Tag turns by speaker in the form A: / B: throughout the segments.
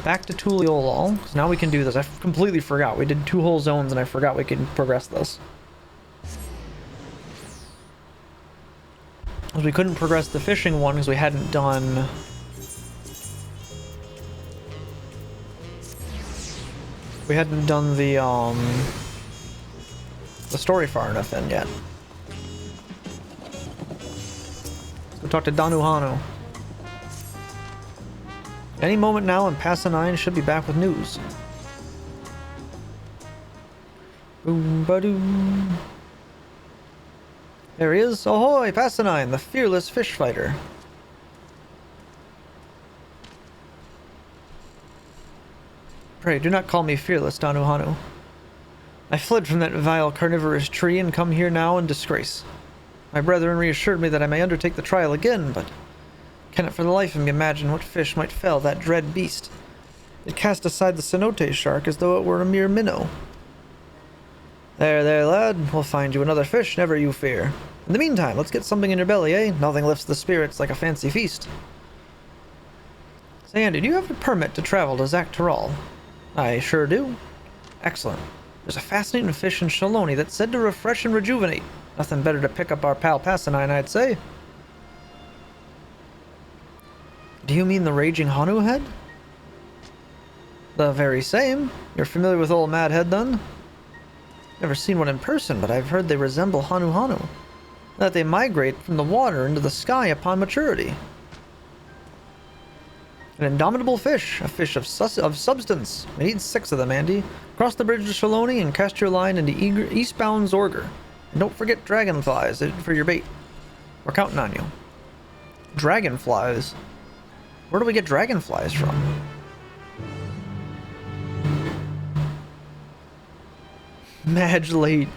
A: back to Tuliolol, because now we can do this. I completely forgot. We did 2 whole zones, and I forgot we could progress this. Because we couldn't progress the fishing one because we hadn't done... We hadn't done the story far enough in yet. Let's go talk to Danuhanu. Any moment now, and Passanine should be back with news. Boom ba-doom. There he is. Ahoy, Passanine, the fearless fish fighter. Pray, do not call me fearless, Danuhanu. I fled from that vile carnivorous tree and come here now in disgrace. My brethren reassured me that I may undertake the trial again, but cannot for the life of me imagine what fish might fell that dread beast. It cast aside the cenote shark as though it were a mere minnow. There, there, lad. We'll find you another fish, never you fear. In the meantime, let's get something in your belly, eh? Nothing lifts the spirits like a fancy feast. Say, Andy, do you have a permit to travel to Zaktaral? I sure do. Excellent. There's a fascinating fish in Shaloni that's said to refresh and rejuvenate. Nothing better to pick up our pal Passanine, I'd say. Do you mean the raging Hanu head? The very same. You're familiar with old Mad Head, then? Never seen one in person, but I've heard they resemble Hanu, that they migrate from the water into the sky upon maturity. An indomitable fish, a fish of substance. We need 6 of them, Andy. Cross the bridge to Shaloni and cast your line into eastbound Zorger. And don't forget dragonflies for your bait. We're counting on you. Dragonflies? Where do we get dragonflies from? Madge late.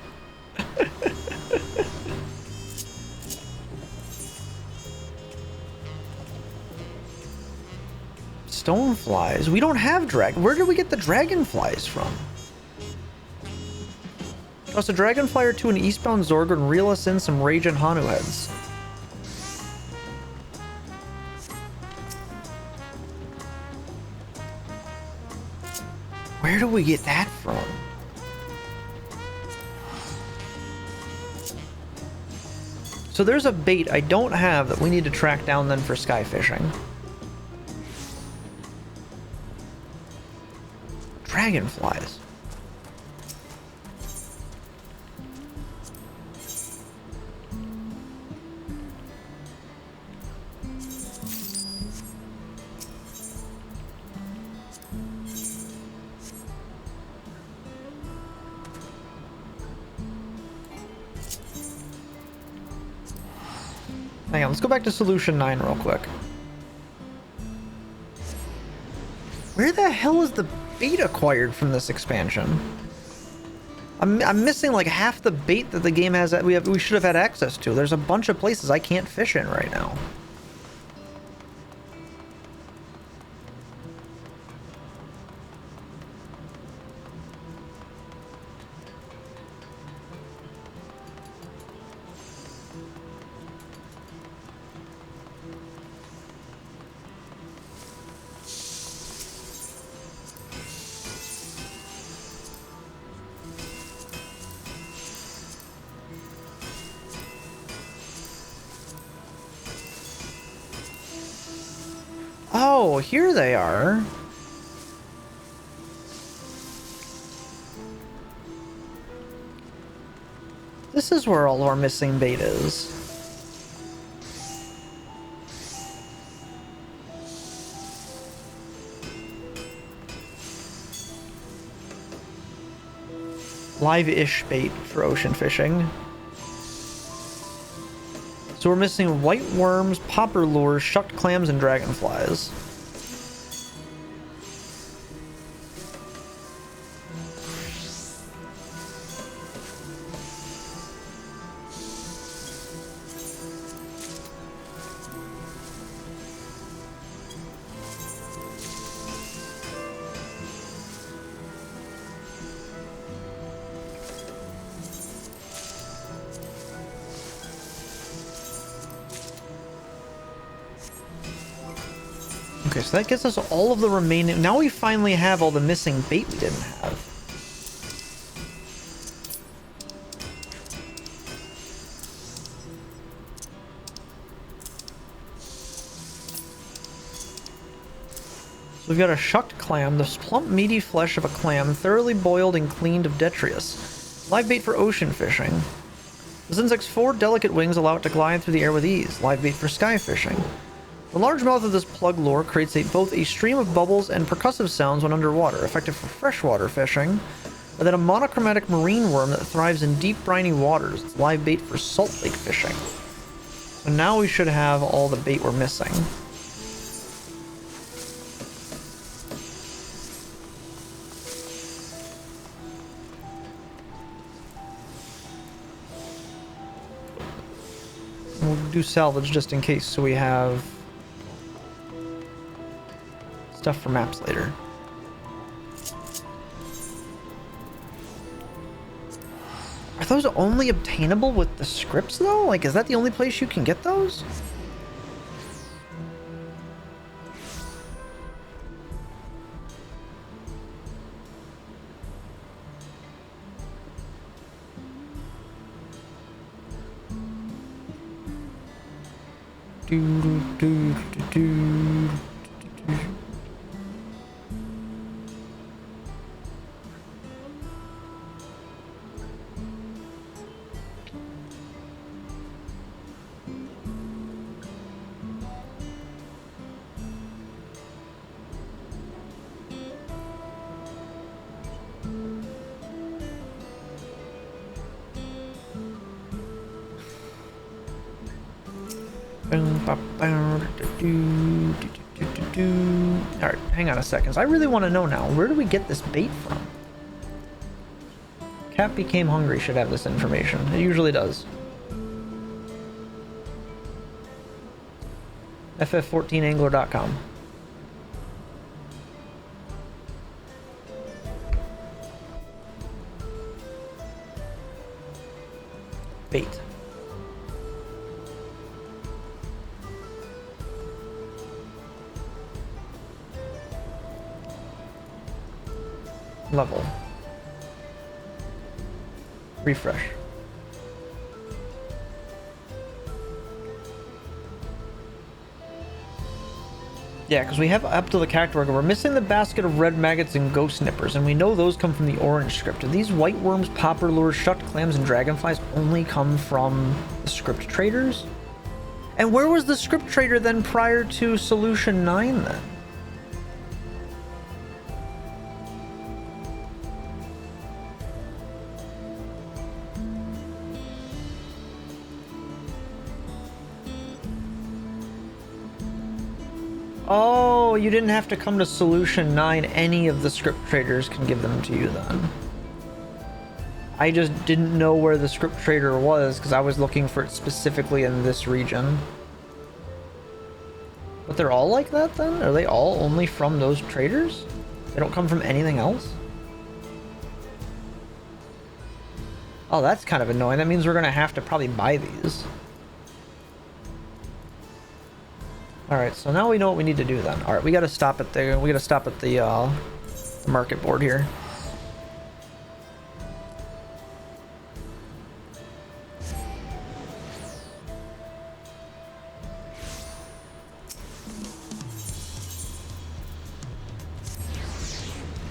A: Stoneflies? We don't have where do we get the dragonflies from? Toss a dragonfly or 2 in eastbound Zorger and reel us in some raging Hanu heads. Where do we get that from? So there's a bait I don't have that we need to track down then for sky fishing. Dragonflies. Hang on, let's go back to Solution 9 real quick. Where the hell is the bait acquired from this expansion? I'm missing like half the bait that the game has that we should have had access to. There's a bunch of places I can't fish in right now. Oh, here they are. This is where all our missing bait is. Live-ish bait for ocean fishing. So we're missing white worms, popper lures, shucked clams, and dragonflies. Okay, so that gives us all of the remaining... Now we finally have all the missing bait we didn't have. So we've got a shucked clam, the plump meaty flesh of a clam, thoroughly boiled and cleaned of detritus. Live bait for ocean fishing. This insect's 4 delicate wings allow it to glide through the air with ease. Live bait for sky fishing. The large mouth of this plug lure creates both a stream of bubbles and percussive sounds when underwater, effective for freshwater fishing, and then a monochromatic marine worm that thrives in deep briny waters. It's live bait for salt lake fishing. So now we should have all the bait we're missing. We'll do salvage just in case, so we have stuff for maps later. Are those only obtainable with the scripts, though? Like, is that the only place you can get those? Alright, hang on a second. I really want to know now. Where do we get this bait from? Cat became hungry should have this information. It usually does. ff14angler.com. Bait. Level. Refresh. Yeah, because we have up to the character worker. We're missing the basket of red maggots and ghost nippers, and we know those come from the orange script. Do these white worms, popper lures, shucked clams, and dragonflies only come from the script traders? And where was the script trader then prior to Solution 9 then? Oh, you didn't have to come to Solution 9. Any of the script traders can give them to you then. I just didn't know where the script trader was because I was looking for it specifically in this region. But they're all like that then? Are they all only from those traders? They don't come from anything else? Oh, that's kind of annoying. That means we're going to have to probably buy these. Alright, so now we know what we need to do then. Alright, we gotta stop at the market board here.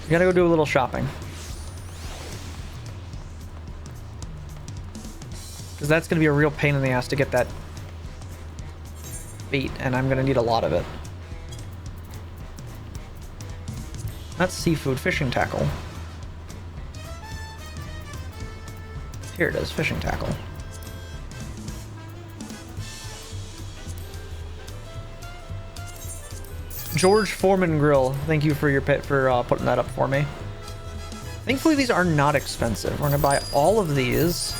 A: We gotta go do a little shopping. Because that's gonna be a real pain in the ass to get that bait, and I'm gonna need a lot of it. That's seafood, fishing tackle. Here it is, fishing tackle. George Foreman Grill, thank you for your pet for putting that up for me. Thankfully these are not expensive. We're gonna buy all of these.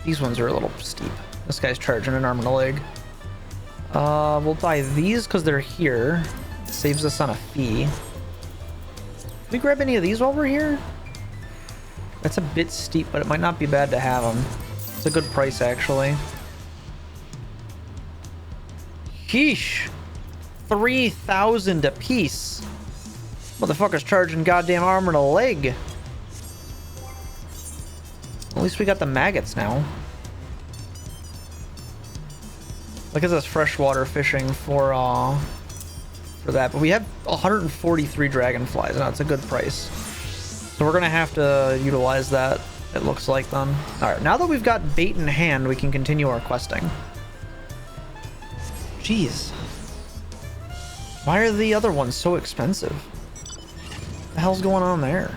A: These ones are a little steep. This guy's charging an arm and a leg. We'll buy these because they're here. It saves us on a fee. Can we grab any of these while we're here? That's a bit steep, but it might not be bad to have them. It's a good price, actually. Sheesh. 3,000 a piece. Motherfucker's charging goddamn arm and a leg. At least we got the maggots now. Look at this freshwater fishing for that. But we have 143 dragonflies, and that's a good price. So we're gonna have to utilize that, it looks like, then. Alright, now that we've got bait in hand, we can continue our questing. Jeez. Why are the other ones so expensive? What the hell's going on there?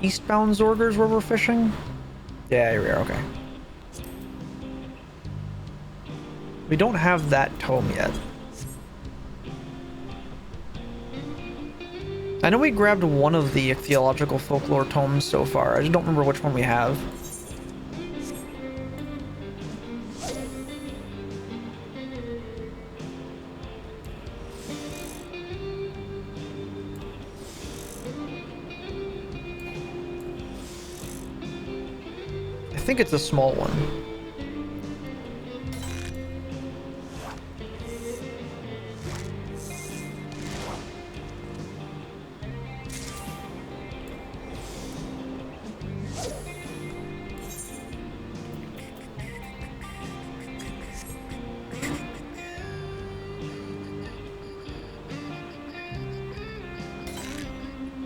A: Eastbound Zorgers where we're fishing? Yeah, here we are, okay. We don't have that tome yet. I know we grabbed one of the theological folklore tomes so far. I just don't remember which one we have. I think it's a small one.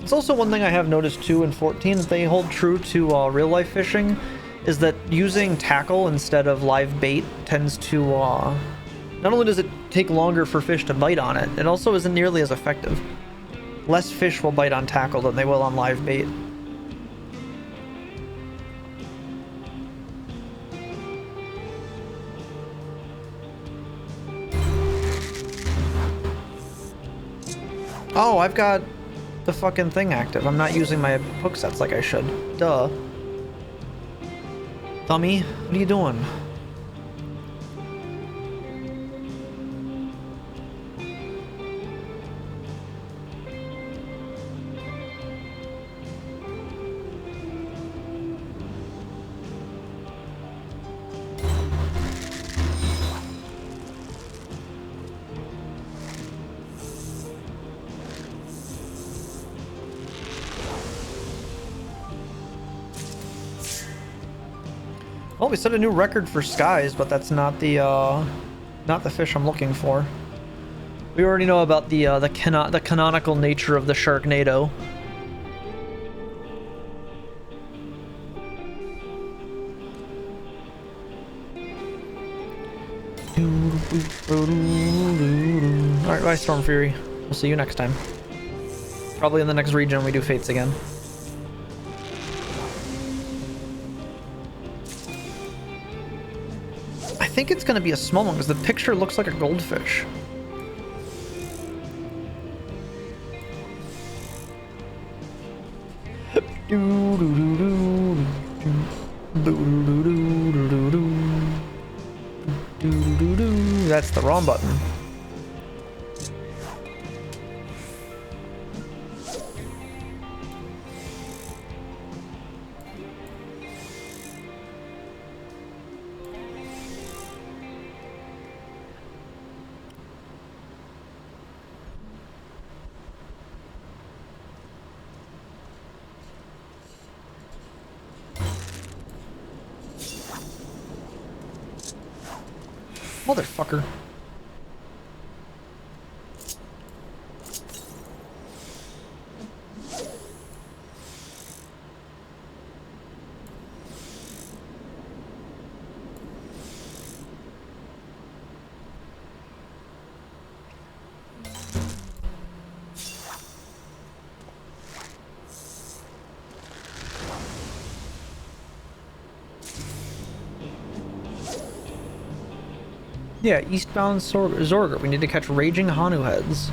A: It's also one thing I have noticed too in 14 that they hold true to real life fishing, is that using tackle instead of live bait tends to, not only does it take longer for fish to bite on it, it also isn't nearly as effective. Less fish will bite on tackle than they will on live bait. Oh, I've got the fucking thing active. I'm not using my hook sets like I should. Duh. Dummy, what are you doing? Well, we set a new record for skies, but that's not the fish I'm looking for. We already know about the canonical nature of the Sharknado. Alright, bye Storm Fury. We'll see you next time. Probably in the next region we do Fates again. I think it's going to be a small one because the picture looks like a goldfish. That's the wrong button. Motherfucker. Yeah, eastbound Zorger. We need to catch raging Hanu heads.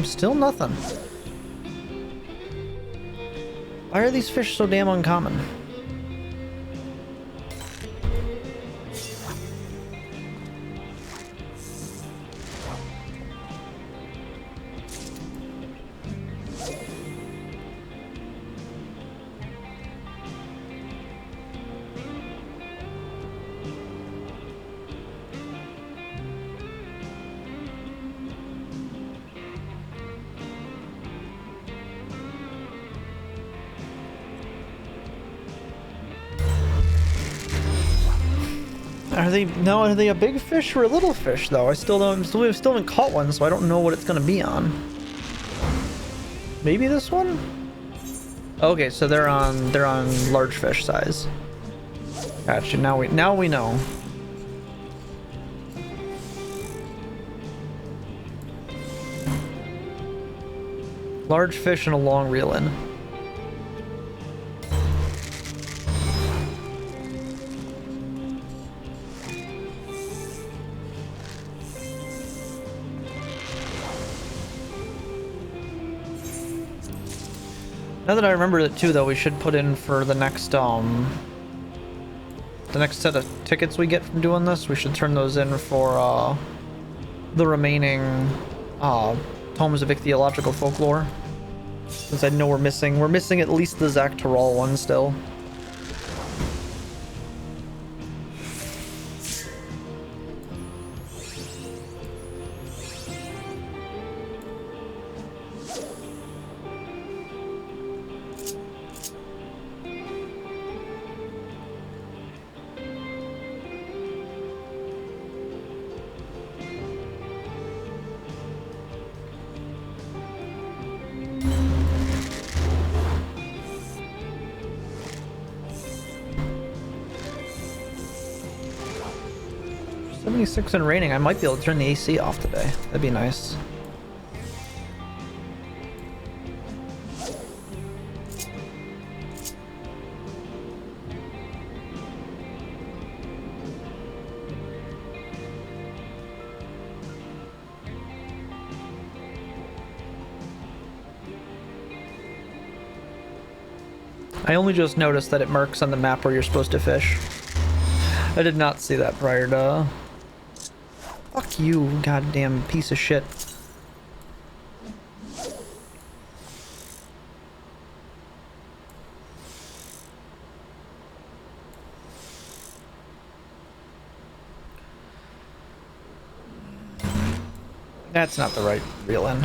A: Still nothing. Why are these fish so damn uncommon? Are they a big fish or a little fish though? We still haven't caught one, so I don't know what it's gonna be on. Maybe this one? Okay, so they're on large fish size. Gotcha. Now we know. Large fish and a long reel in. Now that I remember it too, though, we should put in for the next set of tickets we get from doing this. We should turn those in for the remaining tomes of ichthyological folklore. Since I know we're missing at least the Zactoral one still. .76 and raining. I might be able to turn the AC off today. That'd be nice. I only just noticed that it marks on the map where you're supposed to fish. I did not see that prior to... Fuck you, goddamn piece of shit. That's not the right reel in.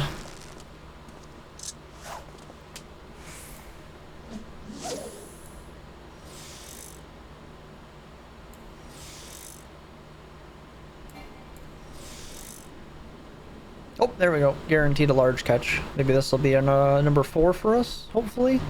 A: Oh, there we go. Guaranteed a large catch. Maybe this will be a number 4 for us, hopefully.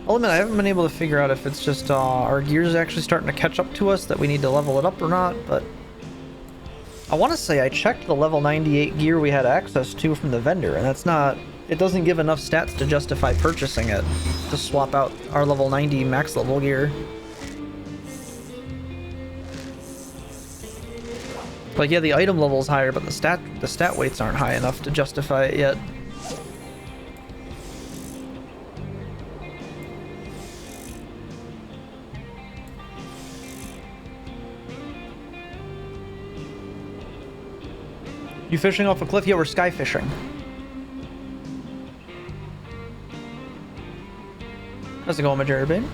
A: I'll admit, I haven't been able to figure out if it's just our gears actually starting to catch up to us that we need to level it up or not, but I want to say I checked the level 98 gear we had access to from the vendor, and that's not... It doesn't give enough stats to justify purchasing it to swap out our level 90 max level gear. Like, yeah, the item level's higher, but the stat weights aren't high enough to justify it yet. You fishing off a cliff? Yeah, we're sky fishing. How's it going, Majora Bane?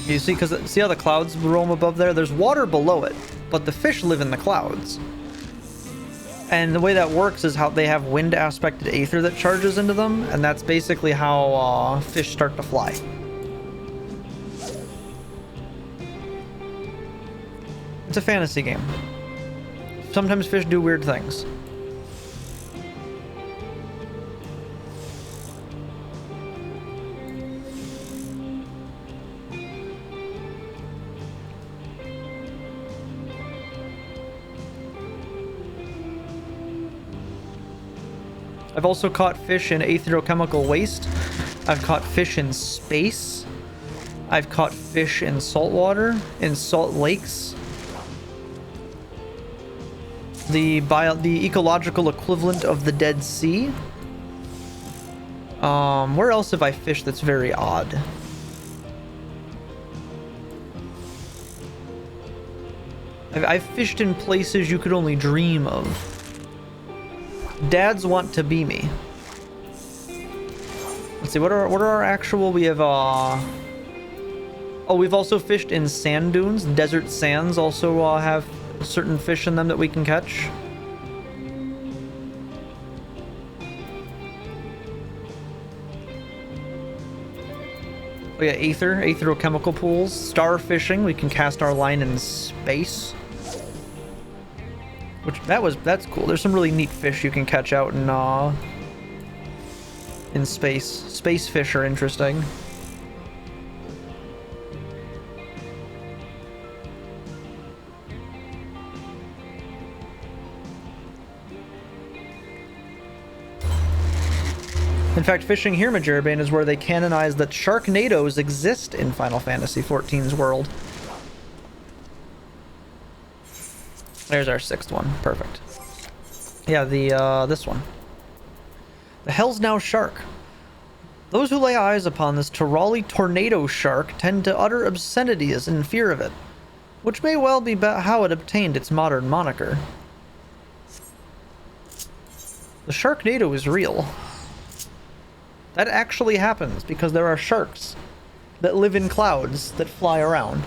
A: You see, because see how the clouds roam above there? There's water below it, but the fish live in the clouds. And the way that works is how they have wind aspected aether that charges into them, and that's basically how fish start to fly. It's a fantasy game. Sometimes fish do weird things. I've also caught fish in aetherochemical waste. I've caught fish in space. I've caught fish in saltwater, in salt lakes. The ecological equivalent of the Dead Sea. Where else have I fished that's very odd? I've fished in places you could only dream of. Dads want to be me. Let's see, what are our actual, we have, oh, we've also fished in sand dunes. Desert sands also have certain fish in them that we can catch. Oh yeah, aetherochemical pools. Star fishing, we can cast our line in space. Which, that's cool. There's some really neat fish you can catch out in space. Space fish are interesting. In fact, fishing here, Majeribane, is where they canonized that Sharknadoes exist in Final Fantasy XIV's world. There's our 6th one. Perfect. Yeah, this one. The Hell's Now Shark. Those who lay eyes upon this Tirali tornado shark tend to utter obscenities in fear of it, which may well be how it obtained its modern moniker. The Sharknado is real. That actually happens because there are sharks that live in clouds that fly around.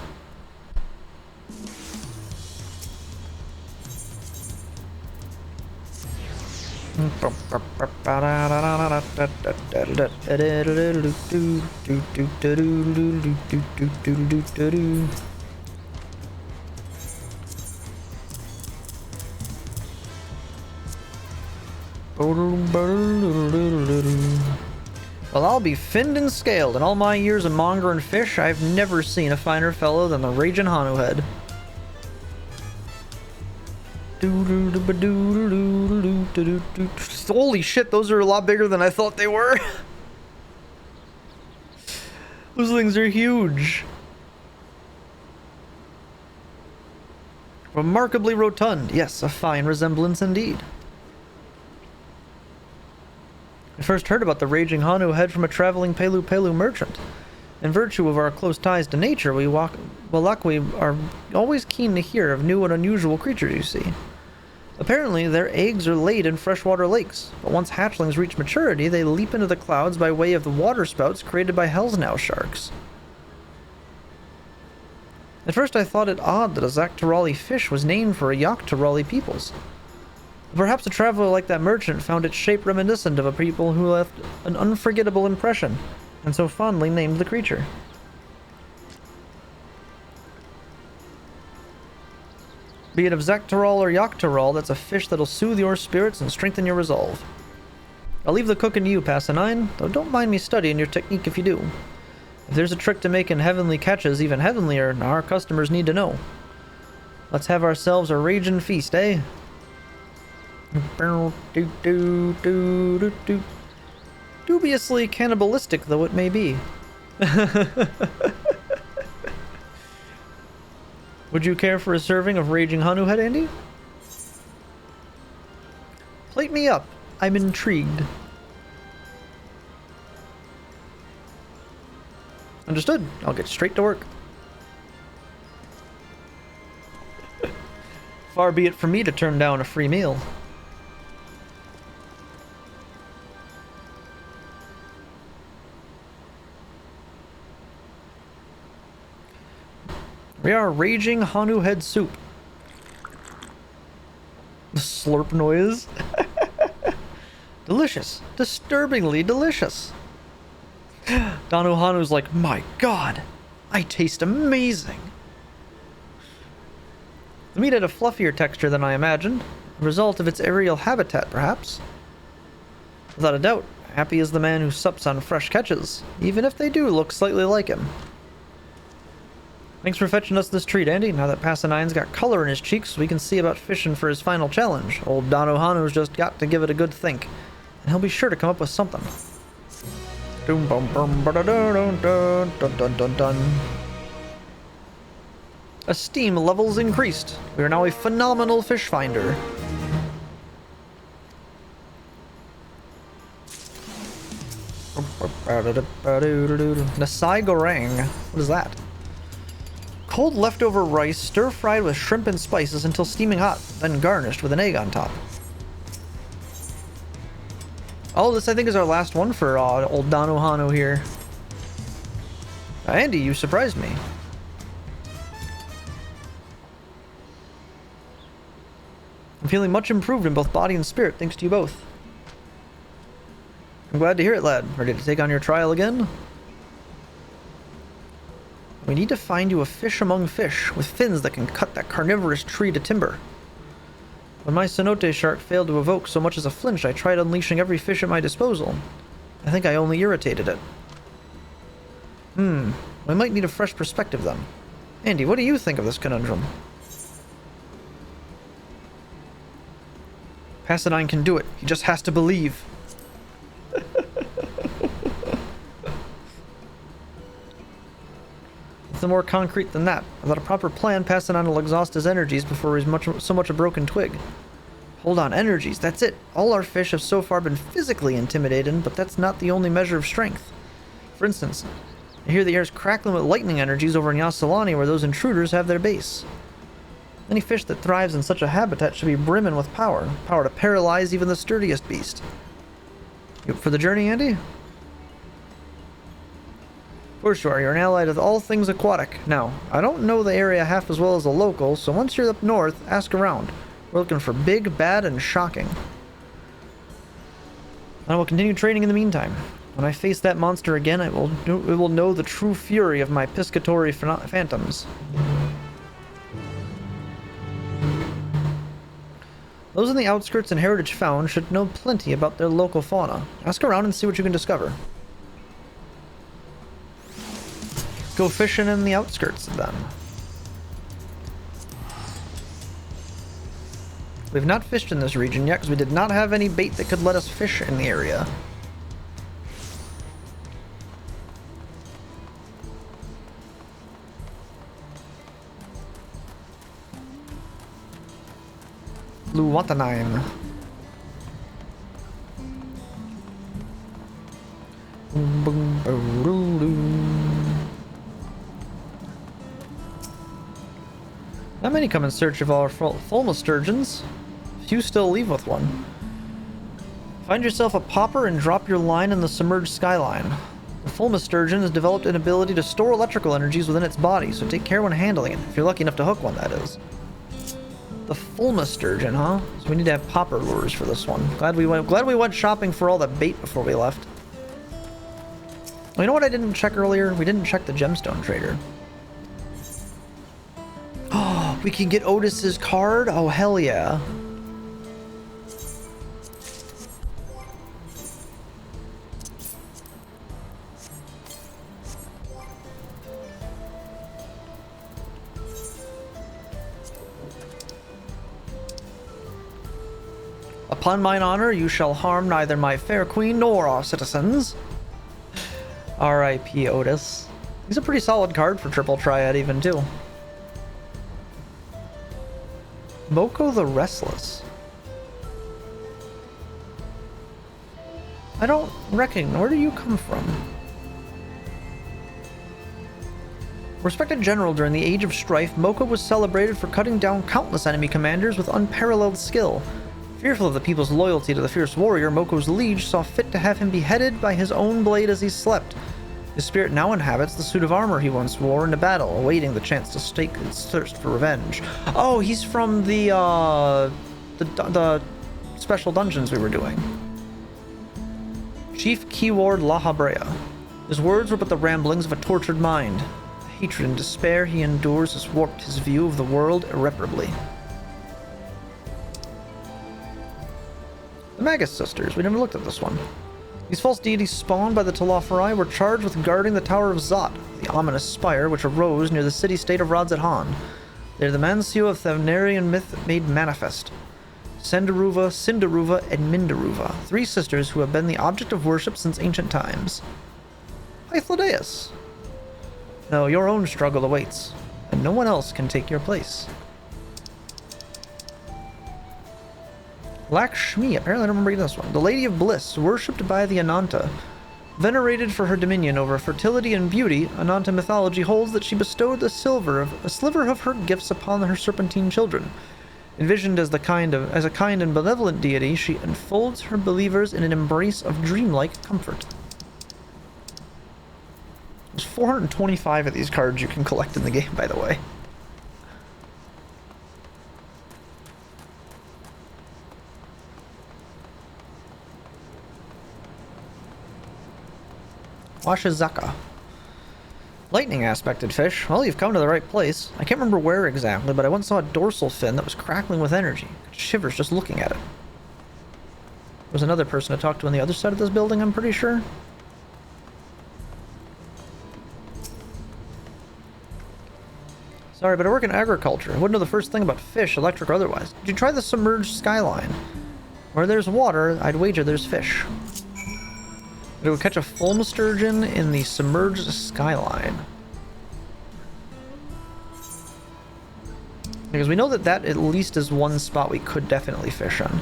A: Well, I'll be finned and scaled. In all my years of mongering fish, I've never seen a finer fellow than the Raging Hanu head. Holy shit, those are a lot bigger than I thought they were. Those things are huge. Remarkably rotund. Yes, a fine resemblance indeed. I first heard about the Raging Hanu head from a traveling Pelu Pelu merchant. In virtue of our close ties to nature, we are always keen to hear of new and unusual creatures you see. Apparently, their eggs are laid in freshwater lakes, but once hatchlings reach maturity, they leap into the clouds by way of the waterspouts created by Hell's Now sharks. At first I thought it odd that a Zaktorali fish was named for a Yaktorali peoples. Perhaps a traveler like that merchant found its shape reminiscent of a people who left an unforgettable impression, and so fondly named the creature. Be it of Zaktoral or Yaktoral, that's a fish that'll soothe your spirits and strengthen your resolve. I'll leave the cooking to you, Passanine, though don't mind me studying your technique if you do. If there's a trick to making heavenly catches even heavenlier, our customers need to know. Let's have ourselves a raging feast, eh? Dubiously cannibalistic though it may be. Would you care for a serving of Raging Hanu head, Andy? Plate me up. I'm intrigued. Understood. I'll get straight to work. Far be it from me to turn down a free meal. We are Raging Hanu head soup. The slurp noise. Delicious. Disturbingly delicious. Danu Hanu's like, my god, I taste amazing. The meat had a fluffier texture than I imagined, a result of its aerial habitat, perhaps. Without a doubt, happy is the man who sups on fresh catches, even if they do look slightly like him. Thanks for fetching us this treat, Andy. Now that Passanine's got color in his cheeks, we can see about fishing for his final challenge. Old Danu Hanu's just got to give it a good think. and he'll be sure to come up with something. Doom bum bum ba da dun dun dun dun dun dun. Esteem levels increased. We are now a phenomenal fish finder. Nasai goreng. What is that? Cold leftover rice stir-fried with shrimp and spices until steaming hot, then garnished with an egg on top. Oh, this I think is our last one for old Danohano here. Andy, you surprised me. I'm feeling much improved in both body and spirit, thanks to you both. I'm glad to hear it, lad. Ready to take on your trial again? We need to find you a fish among fish, with fins that can cut that carnivorous tree to timber. When my cenote shark failed to evoke so much as a flinch, I tried unleashing every fish at my disposal. I think I only irritated it. We might need a fresh perspective then. Andy, what do you think of this conundrum? Passadine can do it. He just has to believe. Nothing more concrete than that. Without a proper plan, Passadine will exhaust his energies before he's so much a broken twig. Hold on, energies, that's it. All our fish have so far been physically intimidated, but that's not the only measure of strength. For instance, I hear the air's crackling with lightning energies over in Yasalani where those intruders have their base. Any fish that thrives in such a habitat should be brimming with power. Power to paralyze even the sturdiest beast. You up for the journey, Andy? For sure, you're an ally to all things aquatic. Now, I don't know the area half as well as the locals, so once you're up north, ask around. We're looking for big, bad, and shocking. I will continue training in the meantime. When I face that monster again, it will know the true fury of my piscatory phantoms. Those in the outskirts and heritage found should know plenty about their local fauna. Ask around and see what you can discover. Go fishing in the outskirts then. We've not fished in this region yet because we did not have any bait that could let us fish in the area. Luwatanine. Not many come in search of our fulma sturgeons. Few still leave with one. Find yourself a popper and drop your line in the submerged skyline. The fulma sturgeon has developed an ability to store electrical energies within its body, so take care when handling it, if you're lucky enough to hook one, that is. The fulma sturgeon, huh? So we need to have popper lures for this one. Glad we went shopping for all the bait before we left. Well, you know what I didn't check earlier? We didn't check the gemstone trader. Oh, we can get Otis's card? Oh, hell yeah. Upon mine honor, you shall harm neither my fair queen nor our citizens. R.I.P. Otis. He's a pretty solid card for Triple Triad even, too. Moko the Restless. I don't reckon. Where do you come from? Respected general during the Age of Strife, Moko was celebrated for cutting down countless enemy commanders with unparalleled skill. Fearful of the people's loyalty to the fierce warrior, Moko's liege saw fit to have him beheaded by his own blade as he slept. His spirit now inhabits the suit of armor he once wore into battle, awaiting the chance to stake its thirst for revenge. Oh, he's from the special dungeons we were doing. Chief Keyword La Habrea. His words were but the ramblings of a tortured mind. The hatred and despair he endures has warped his view of the world irreparably. The Magus Sisters. We never looked at this one. These false deities spawned by the Telafari were charged with guarding the Tower of Zot, the ominous spire which arose near the city-state of Rodzat Han. They are the Mansio of Thavnarian myth made manifest. Sendaruva, Cindaruva, and Mindaruva, 3 sisters who have been the object of worship since ancient times. Hythlodaeus. No, your own struggle awaits, and no one else can take your place. Lakshmi, apparently I don't remember reading this one. The Lady of Bliss, worshipped by the Ananta. Venerated for her dominion over fertility and beauty, Ananta mythology holds that she bestowed a sliver of her gifts upon her serpentine children. Envisioned as a kind and benevolent deity, she enfolds her believers in an embrace of dreamlike comfort. There's 425 of these cards you can collect in the game, by the way. Washizaka. Lightning aspected fish. Well, you've come to the right place. I can't remember where exactly, but I once saw a dorsal fin that was crackling with energy. It shivers just looking at it. There was another person to talk to on the other side of this building, I'm pretty sure. Sorry, but I work in agriculture. I wouldn't know the first thing about fish, electric or otherwise. Did you try the submerged skyline? Where there's water, I'd wager there's fish. It would catch a foam sturgeon in the submerged skyline. Because we know that at least is one spot we could definitely fish on.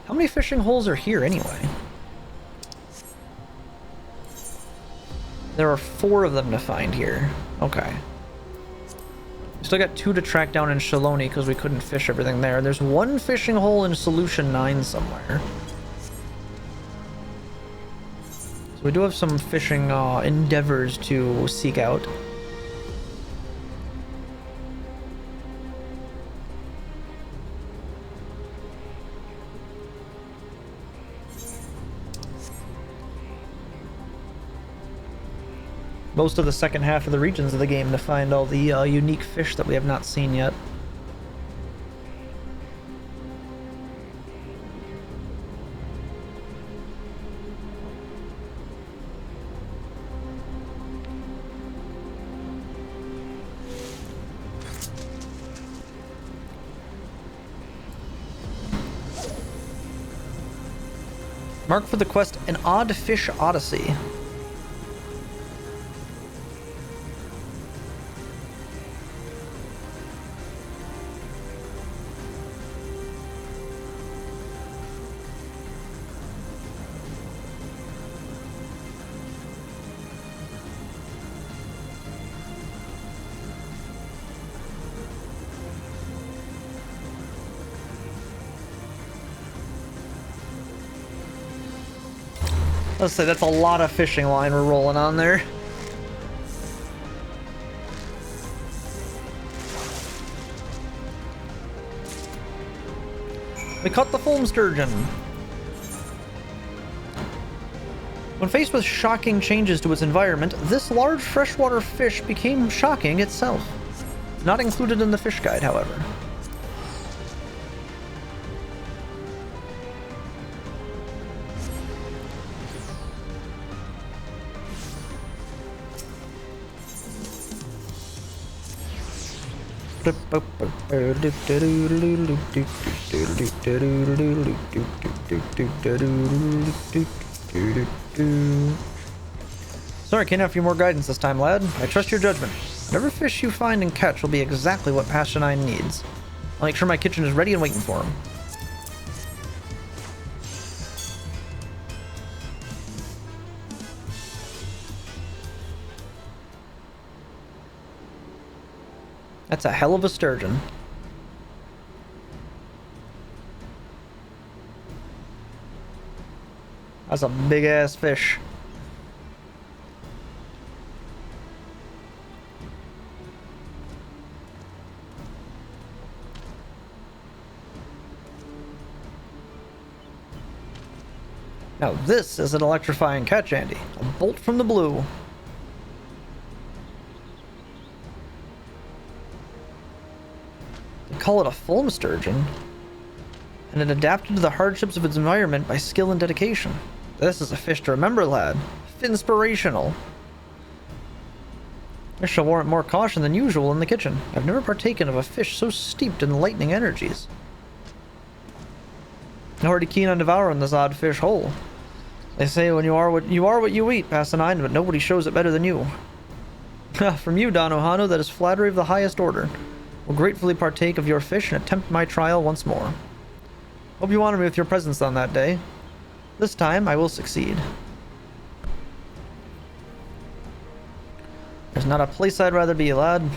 A: How many fishing holes are here anyway? There are 4 of them to find here. Okay. Still got 2 to track down in Shaloni because we couldn't fish everything there. There's 1 fishing hole in Solution 9 somewhere. So we do have some fishing endeavors to seek out. Most of the second half of the regions of the game to find all the unique fish that we have not seen yet. Mark for the quest, An Odd Fish Odyssey. Let's say that's a lot of fishing line we're rolling on there. We caught the foam sturgeon. When faced with shocking changes to its environment, this large freshwater fish became shocking itself. Not included in the fish guide, however. Sorry, can't have a few more guidance this time, lad. I trust your judgment. Whatever fish you find and catch will be exactly what Passion 9 needs. I'll make sure my kitchen is ready and waiting for him. That's a hell of a sturgeon. That's a big ass fish. Now this is an electrifying catch, Andy. A bolt from the blue. They call it a foam sturgeon, and it adapted to the hardships of its environment by skill and dedication. This is a fish to remember, lad. Finspirational. This shall warrant more caution than usual in the kitchen. I've never partaken of a fish so steeped in lightning energies. I'm already keen on devouring this odd fish whole. They say when you are what you eat, Passanine, but nobody shows it better than you. From you, Danohano, that is flattery of the highest order. Will gratefully partake of your fish and attempt my trial once more. Hope you honor me with your presence on that day. This time, I will succeed. There's not a place I'd rather be, lad.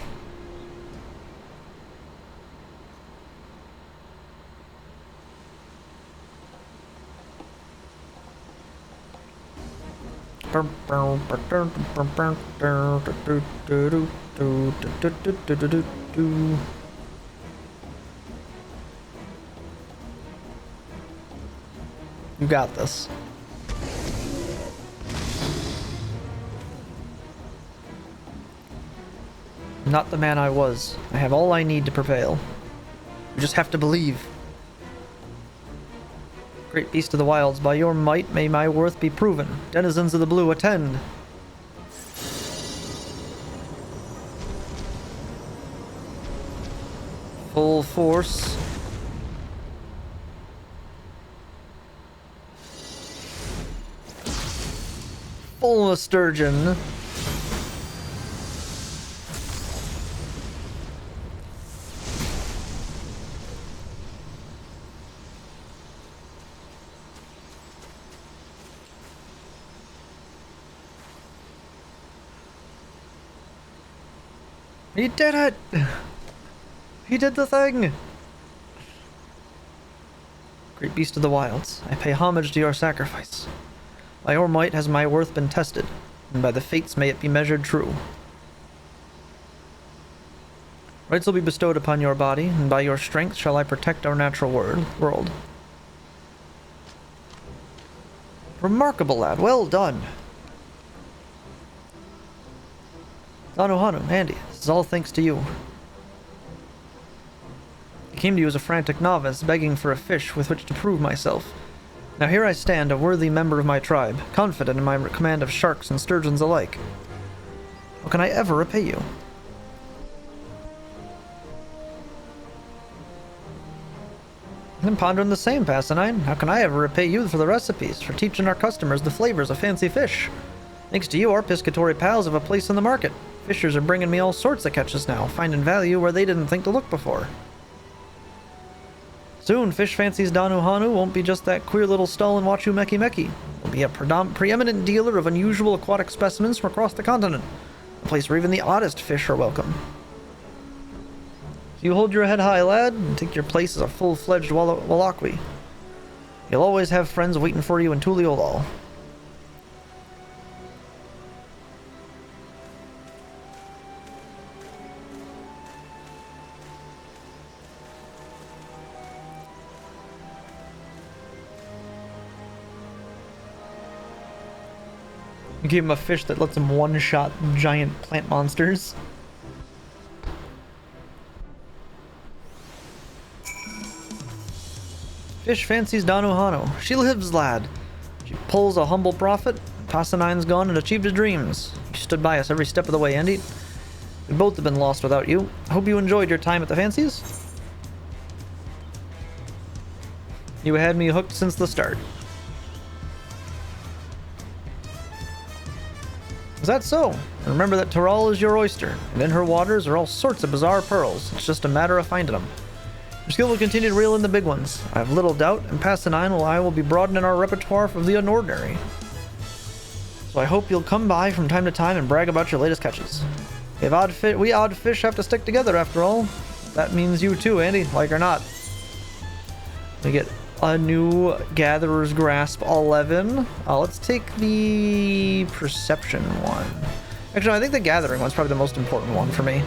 A: You got this. Not the man I was. I have all I need to prevail. You just have to believe. Great beast of the wilds, by your might may my worth be proven. Denizens of the blue, attend. Full force. Full sturgeon. He did it! He did the thing! Great beast of the wilds, I pay homage to your sacrifice. By your might has my worth been tested, and by the fates may it be measured true. Rights will be bestowed upon your body, and by your strength shall I protect our natural world. Remarkable, lad. Well done. Danohano, Andy, this is all thanks to you. I came to you as a frantic novice, begging for a fish with which to prove myself. Now here I stand, a worthy member of my tribe, confident in my command of sharks and sturgeons alike. How can I ever repay you? I'm pondering the same, Passanine. How can I ever repay you for the recipes, for teaching our customers the flavors of fancy fish? Thanks to you, our piscatory pals have a place in the market. Fishers are bringing me all sorts of catches now, finding value where they didn't think to look before. Soon, Fish Fancy's Danohano won't be just that queer little stall in Wachu Meki Meki. It'll be a preeminent dealer of unusual aquatic specimens from across the continent. A place where even the oddest fish are welcome. So you hold your head high, lad, and take your place as a full-fledged Walakwi. You'll always have friends waiting for you in Tuliolal. You gave him a fish that lets him one-shot giant plant monsters. Fish Fancy's Danohano. She lives, lad. She pulls a humble profit. Passanine's gone and achieved his dreams. You stood by us every step of the way, Andy. We both have been lost without you. I hope you enjoyed your time at the Fancies. You had me hooked since the start. Is that so? And remember that Taral is your oyster, and in her waters are all sorts of bizarre pearls. It's just a matter of finding them. Your skill will continue to reel in the big ones. I have little doubt, and Passanine and I will be broadening our repertoire of the unordinary. So I hope you'll come by from time to time and brag about your latest catches. We odd fish have to stick together after all. That means you too, Andy, like or not. We get a new Gatherer's Grasp 11. Let's take the Perception one. Actually, I think the Gathering one's probably the most important one for me.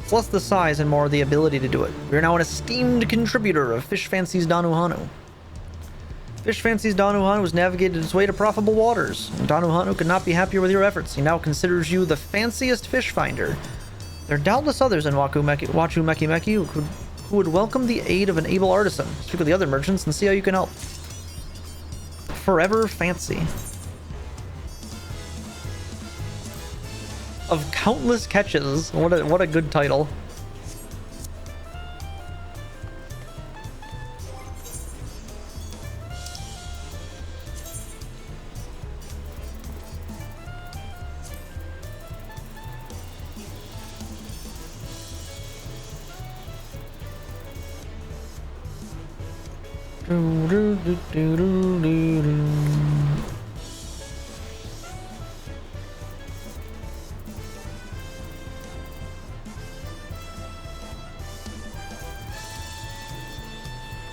A: It's less the size and more the ability to do it. We are now an esteemed contributor of Fish Fancy's Danohano. Fish Fancy's Danohano has navigated its way to profitable waters, and Danohano could not be happier with your efforts. He now considers you the fanciest fish finder. There are doubtless others in Wachu Meki Meki who would welcome the aid of an able artisan. Speak with the other merchants and see how you can help. Forever Fancy. of countless catches. What a good title.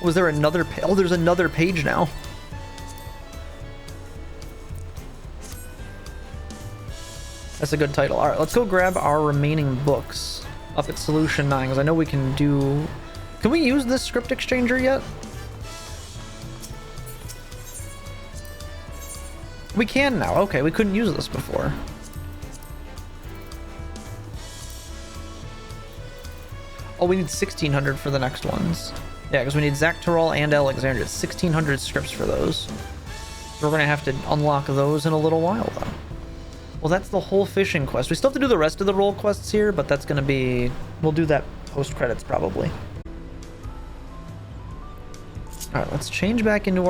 A: Was there another oh, there's another page now. That's a good title. All right, let's go grab our remaining books up at Solution 9, because I know we can do... Can we use this script exchanger yet? We can now. Okay, we couldn't use this before. Oh, we need 1,600 for the next ones. Yeah, because we need Zactorol and Alexandria. 1,600 scripts for those. So we're going to have to unlock those in a little while, though. Well, that's the whole fishing quest. We still have to do the rest of the role quests here, but that's going to be... We'll do that post-credits, probably. Alright, let's change back into our